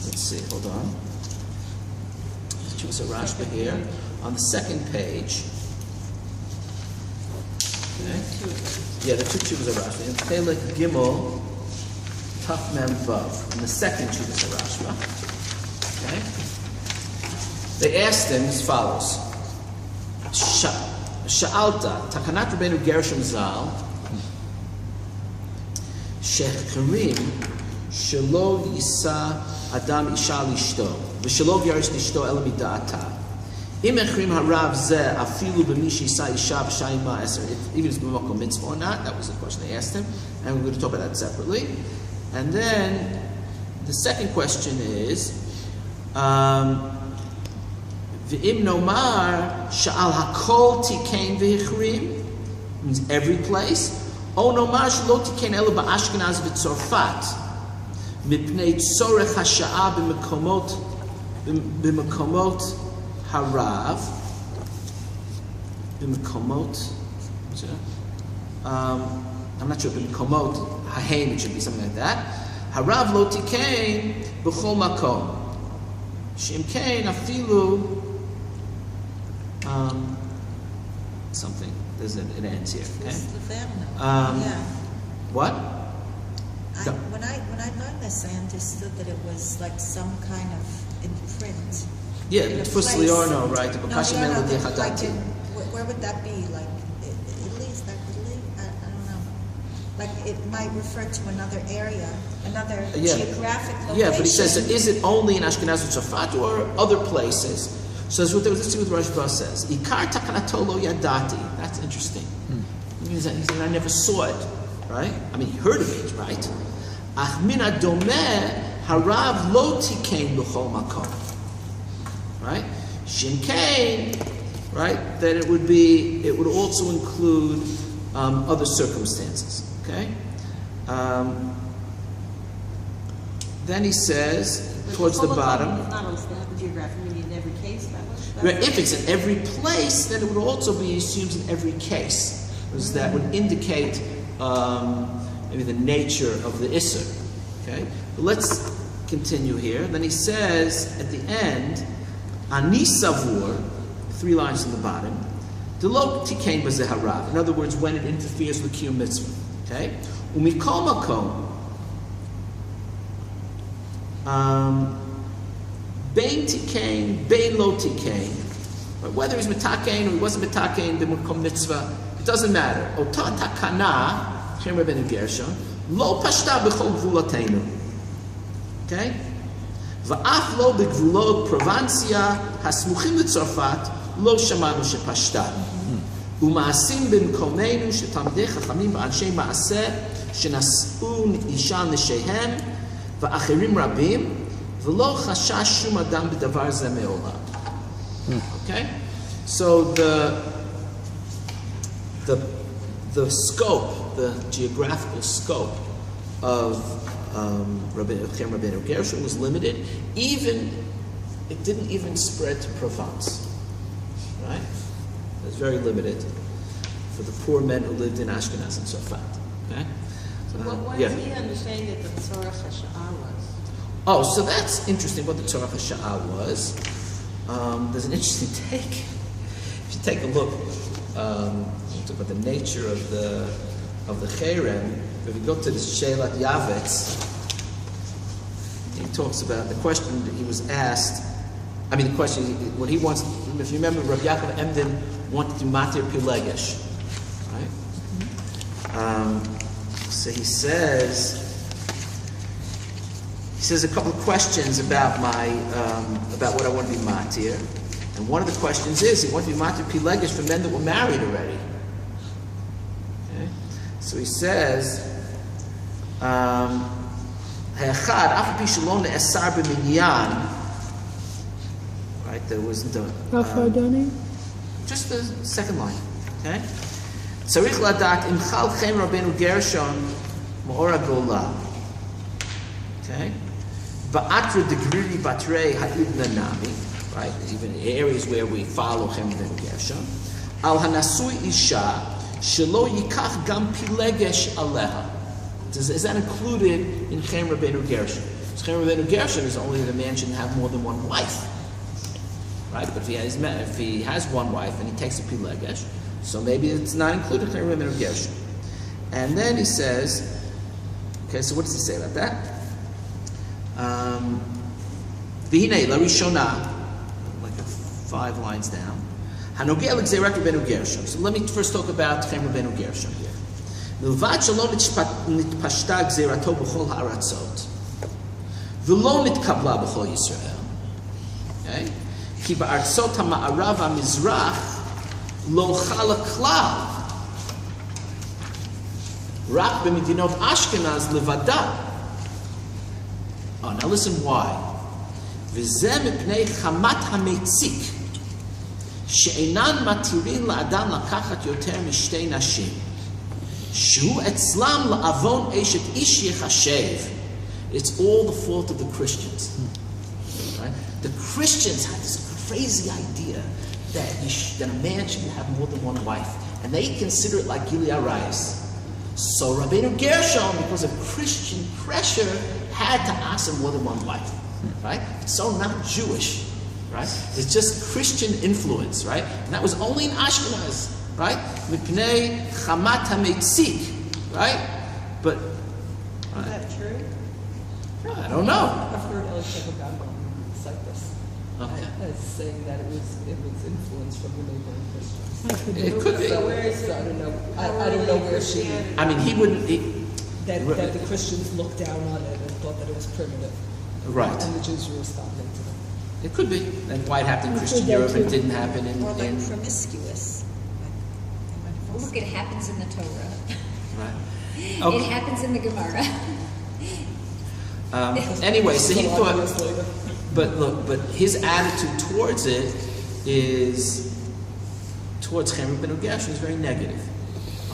let's see, hold on. Chuvas HaRashba here, on the second page. Okay. Yeah, the two Chuvas HaRashba. In Chelek Gimel, Taf Mem Vav, in the second Chuvas HaRashba. Okay. They asked him as follows. Sha'alta, Takanat Rabbeinu Gershom Zal, Shecharim, Shelo Yisa Adam Isha Lishto, V'Shelo Gerish Lishto Ela Mida'ata. Im Echrim Harav Zeh Afilu B'Mishi Yisa Isha V'Shayima Eser, even if it's B'Mokom Mitzvah or not, that was the question they asked him, and we're going to talk about that separately. And then the second question is, V'im Nomar Sha'al Hakol Tikein V'Hichrim, means every place. O Nomar Sh'lo Tikein Ela Ba'ashkenaz V'Tzorfat, Mipnei Tzorech HaSha'a B'Mekomot Harav, B'Mekomot, I'm not sure, B'Mekomot Haheim, it should be something like that. Harav Lo Tikein B'Chol Makom. Shem Kain Afilu, something. There's it ends here. Okay. Yeah. What? When I learned this, I understood that it was like some kind of imprint. Yeah, in a Tfus place. Liorno, right? No, like where would that be? Like Italy? Is that Italy? I don't know. Like it might refer to another area, another geographic location. Yeah, but he says, so is it only in Ashkenaz and Tzafat or other places? So let's see what Rashba says. Ikar takanatolo yadati. That's interesting. It means that he said, I never saw it, right? I mean, he heard of it, right? Achmina domeh harav lo tikein b'chol makom. Right? Shinkein, right? That it would also include other circumstances. Okay? Then he says, towards the bottom. It's not always the geographic meaning in every case. If it's in every place, then it would also be assumed in every case. Because that would indicate maybe the nature of the Isser. Okay? But let's continue here. Then he says at the end, Ani savur, 3 lines in the bottom, Delok tikein b'zeharav. In other words, when it interferes with Kiyum Mitzvah. Okay? Umikol makom, Bein tikein, bein lo tikein. Whether he's mitakein or he wasn't mitakein, b'mukom mitzvah, it doesn't matter. Ota takana, Shem Rabbeinu Gershom, lo pashta b'chol gvulatenu. Okay? Va'af lo b'gvulot Provansia hasmuchim l'Tzorfat, lo shamanu shepashta. Umaasim ben komenu shetamdei chachamim v'anshei ma'aseh shenas'un isha neshehem v'acherim rabim v'lo chashash shum adam b'davar zeh me'olam. Okay, so the scope, the geographical scope of Rabbeinu Gershom was limited. It didn't even spread to Provence, right? It was very limited for the poor men who lived in Ashkenaz and Safat. Okay. What is he understanding that the Tzorach HaSha'ah was? Oh, so that's interesting. What the Tzorach HaSha'ah was. There's an interesting take. If you take a look about the nature of the herem, if you go to the Shelat Yavetz, he talks about the question that he was asked. I mean, the question, what he wants. If you remember, Rabbi Yaakov Emden wanted to matir pilegesh, right? So he says a couple of questions about about what I want to be matir, and one of the questions is he wants to be matir pilegesh for men that were married already. Okay? So he says, right? There wasn't a just the second line. Okay. Tzarich ladat im chal chem rabbeinu Gershom ma'ora gola. Okay. Ba'atra degriri batrei ha'ibna nami. Right. Even areas where we follow chem rabbeinu Gershom. Al hanasui isha shelo yikach gam pilegesh aleha. Is that included in chem rabbeinu Gershom? So chem rabbeinu Gershom is only that a man shouldn't have more than one wife. Right, but if he has one wife and he takes a pilegesh, so maybe it's not included in the of Gershom. And then he says, okay, so what does he say about that? V'hinei larishona, like 5 lines down. Hanogel gzeirat Rabbeinu Gershom. So let me first talk about Chem Rabbeinu Gershom here. Milvad shalom nitpashta gzeirato b'chol ha'aratzot, v'lo nitkabla b'chol Yisrael. Okay. Ki ba'artzot ha'ma'arav ha'mizrach lo chala klal. Rak b'medinot Ashkenaz levada. Oh, now listen why. V'zeh mipnei chamat ha'metzik she'enan matirin la'adam lakachat yoter mishtei nashim shehu etzlam la'avon eshet ish yechashev. It's all the fault of the Christians. Right? The Christians had this crazy idea that a man should have more than one wife, and they consider it like Gili Arayis. So Rabbeinu Gershom, because of Christian pressure, had to ask him more than one wife. Right? It's so not Jewish. Right? It's just Christian influence. Right? And that was only in Ashkenaz. Right? Mipnei chamat hametzik. Right? But Is that true? I don't know. I've heard Elisha Gamba cite this as saying that it was influenced from the neighboring Christians. It could be. So I don't know. I don't know where she I mean, he wouldn't. that the Christians looked down on it and thought that it was primitive. Right. And the Jews were responding to them. It could be. And why it happened in Christian Europe, it didn't happen in. Or like promiscuous. Look, it happens in the Torah. Right. It Okay. happens in the Gemara. Anyway, so he thought, but look, but his attitude towards it is, towards Chem Rabbeinu Gershom, is very negative.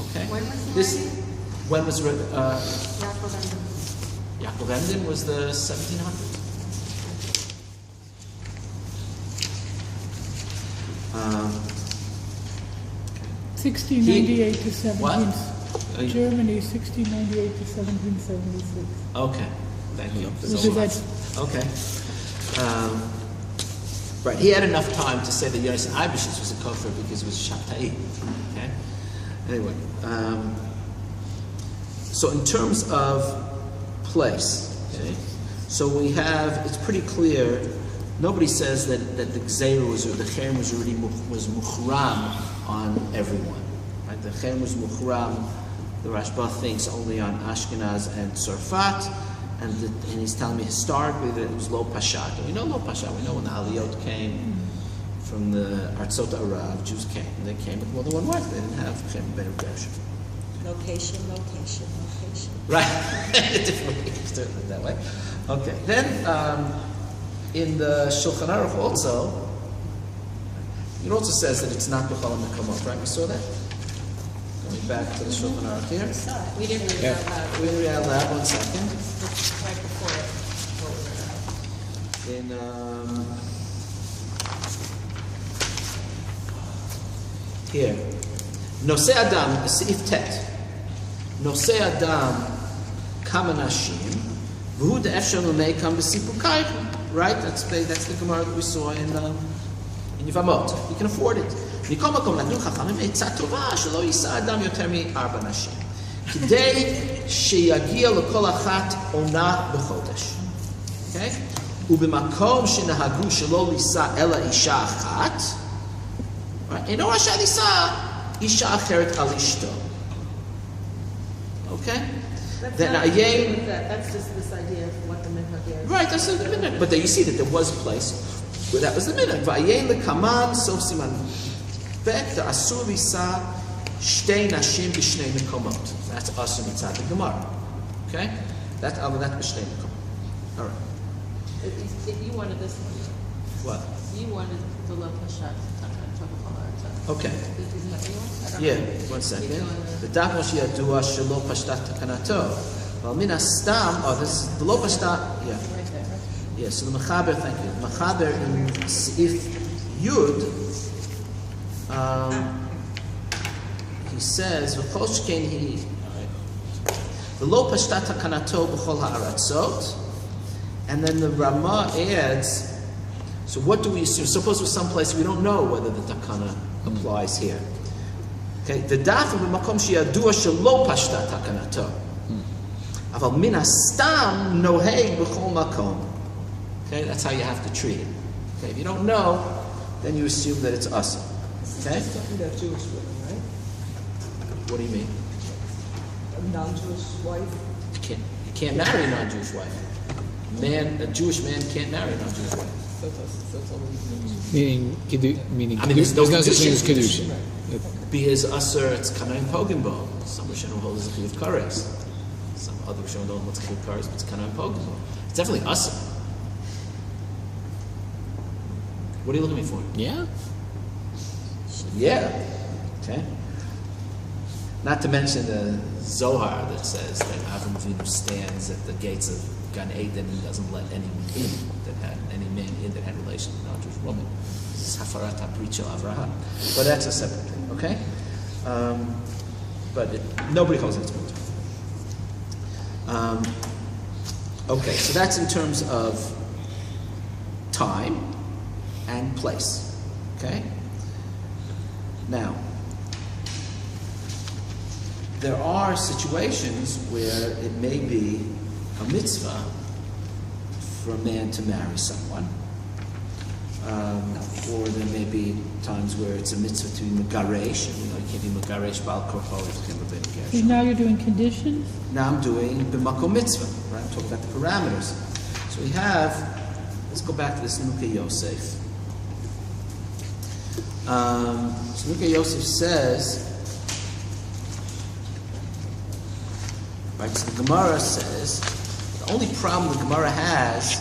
Okay? When was he this? writing? When was Yaakov Emden. Yaakov Emden was the 1700s. 1698 to 17. What? Germany, 1698 to 1776. Okay, thank you. Because that's Okay. Right, he had enough time to say that Yonatan Eibishitz was a kofar because it was Shabtai. Okay? Anyway, so in terms of place, okay, so we have, it's pretty clear, nobody says that the Gzeira was, or the Herem was already muchram on everyone. Right? The Herem was muchram, the Rashba thinks, only on Ashkenaz and Tzarfat. And he's telling me historically that it was Lo Pashat. We know Lo Pashat. We know when the Aliyot came from the Artsot Arab, Jews came. They came with more than one wife. They didn't have herem ben gershom. Location. Right. Different way to do it that way. Okay. Then in the Shulchan Aruch also, it also says that it's not b'chol mekomot. Right? We saw that. Going back to the Shulchan Aruch here. We didn't read that loud. We read out loud. 1 second. It's right before it. What we read out. In here, Nosei Adam, Seif Tet. Nosei Adam kama nashim, v'hu de'efshar l'mei kam b'sipukayim. Right? That's the Gemara that we saw in Yevamot. You can afford it. Mikol makom natnu chachamim etzah tova shelo yisa Adam yoter mi-arba nashim. Kidei sheyagia l'kol achat ona b'chodesh. Okay? U'b'makom shenahagu shelo lisa ela isha achat. Right? Eno rasha lisa isha acheret al ishto. Okay? Then ayem. That's just this idea of what the minhag is. Right, that's the minhag. But then you see that there was a place where that was the minhag. Va'ayem lekaman sof siman bet the asur lisa shtei nashim b'shnei mekomot. That's asur mitzad the Gemara. Okay? That b'shnei mekomot. All right. If you wanted this one. What? You wanted the love pashat. Okay. Isn't that you want? I don't Yeah, know. 1 second. Keep going. The daf Moshe Yadua Shelo Pashtat Takanato. Well, min hastam. Oh, this is the lo pashtat. Yeah. Right there. Right? Yeah. So the Mechaber. Thank you. Mechaber in Seif Yud. He says v'choshkein he. The lo pashtat takanato b'chol ha'aratzot, and then the Rama adds. So what do we assume? Suppose we're someplace we don't know whether the takana applies here. Okay, the daf of makom sheyadua shelo pashta takanato. Aval min hastam noheg b'chol makom. Okay, that's how you have to treat it. Okay, if you don't know, then you assume that it's us. Okay. It's talking about Jewish women, right? What do you mean? A non-Jewish wife. You can't marry a non-Jewish wife. A Jewish man can't marry a non-Jewish wife. So it's always Meaning, I mean, there's no such thing as kedushin. kedushin. Because usher, it's kanaim pogimbo. Some Rishonim hold as a chiyuv kares. Some other Rishonim don't hold as a chiyuv kares, but it's kanaim pogimbo. It's definitely usher. What are you looking at me for? Yeah. Yeah. Okay. Not to mention the Zohar that says that Avram Avinu stands at the gates of Gan Eden and doesn't let anyone in that had any man in that had relations with a non-Jewish woman. This is Hafarat HaBrit Shel Avraham. But that's a separate thing, okay? But nobody calls it spiritual. Okay, so that's in terms of time and place, okay? Now, there are situations where it may be a mitzvah for a man to marry someone. Or there may be times where it's a mitzvah to be megaresh. You can't be megaresh bal korpo, you can't be So megaresh. now you're doing conditions? Now I'm doing b'makom mitzvah, right? I'm talking about the parameters. So we have, let's go back to this Nuka Yosef. So Nuka Yosef says, right, so the Gemara says, the only problem the Gemara has,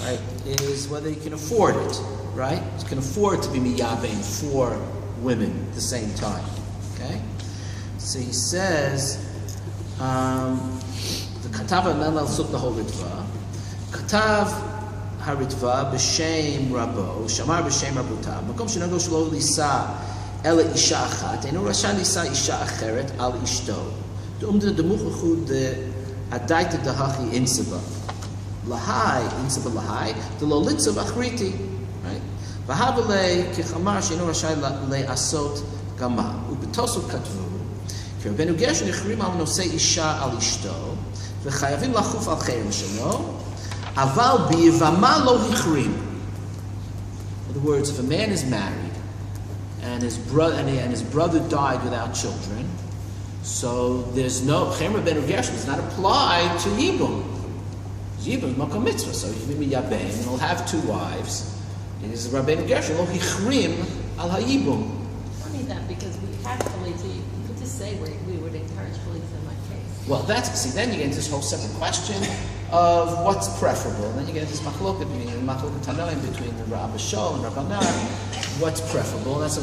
right, is whether you can afford it, right? You can afford to be miyabein 4 women at the same time, okay? So he says, the Katav Ananal Suk the whole Ritva, Katav Haritva b'shem Rabo, Shamar b'shem Rabotav, Makom shenago shelo lisa ela isha achat, eno rasha lisa isha acheret al ishto. The demuchachu the adaita dahachi insiba lahai insiba lahai the lo litzav achriti, right? V'havale kichamar sheino rashai le'asot gama ubetosu katvu ki rabbeinu gershom ichrim al nosei isha al ishto v'chayavim lachuf al cherem shelo aval b'yivama lo hichrim. In other words, if a man is married and his brother died without children, so there's no Cherem rabbeinu gershom does not apply to Yibum. Yibum is makom mitzvah, so he can be yabein and he'll have 2 wives, is rabbeinu gershom lo hichrim al hayibum. Funny that because we have beliefs, you could just say we would encourage beliefs in my case. Well, then you get into this whole separate question of what's preferable. And then you get into this machloket tanoim between the Rabbi Shol and Rabbanan. What's preferable? That's a